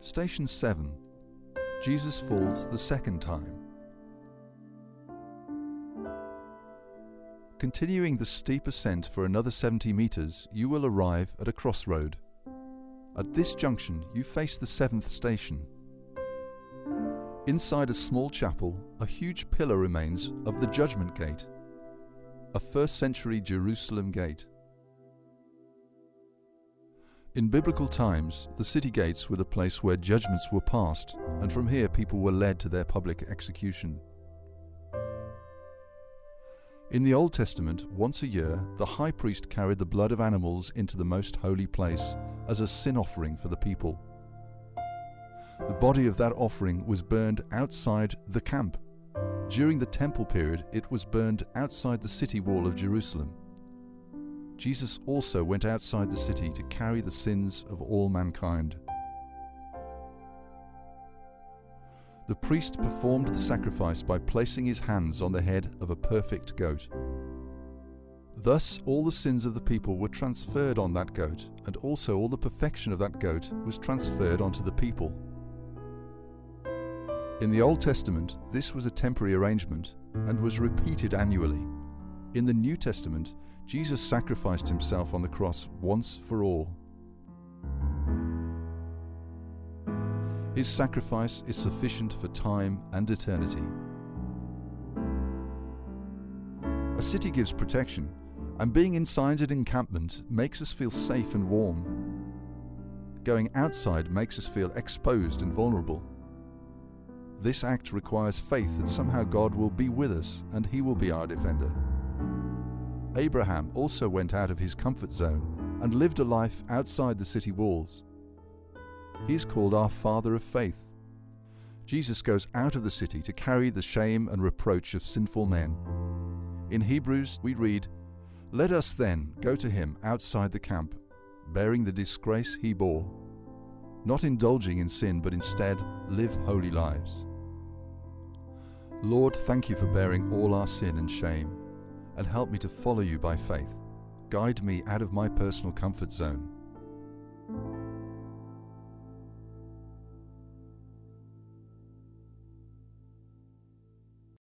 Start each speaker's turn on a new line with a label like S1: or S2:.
S1: Station 7. Jesus falls the second time. Continuing the steep ascent for another 70 meters, you will arrive at a crossroad. At this junction, you face the 7th station. Inside a small chapel, a huge pillar remains of the Judgment Gate, a 1st century Jerusalem gate. In biblical times, the city gates were the place where judgments were passed, and from here people were led to their public execution. In the Old Testament, once a year, the high priest carried the blood of animals into the most holy place as a sin offering for the people. The body of that offering was burned outside the camp. During the temple period, it was burned outside the city wall of Jerusalem. Jesus also went outside the city to carry the sins of all mankind. The priest performed the sacrifice by placing his hands on the head of a perfect goat. Thus, all the sins of the people were transferred on that goat, and also all the perfection of that goat was transferred onto the people. In the Old Testament, this was a temporary arrangement and was repeated annually. In the New Testament, Jesus sacrificed himself on the cross once for all. His sacrifice is sufficient for time and eternity. A city gives protection, and being inside an encampment makes us feel safe and warm. Going outside makes us feel exposed and vulnerable. This act requires faith that somehow God will be with us and He will be our defender. Abraham also went out of his comfort zone and lived a life outside the city walls. He is called our Father of Faith. Jesus goes out of the city to carry the shame and reproach of sinful men. In Hebrews we read, "Let us then go to him outside the camp, bearing the disgrace he bore, not indulging in sin, but instead live holy lives." Lord, thank you for bearing all our sin and shame, and help me to follow you by faith. Guide me out of my personal comfort zone.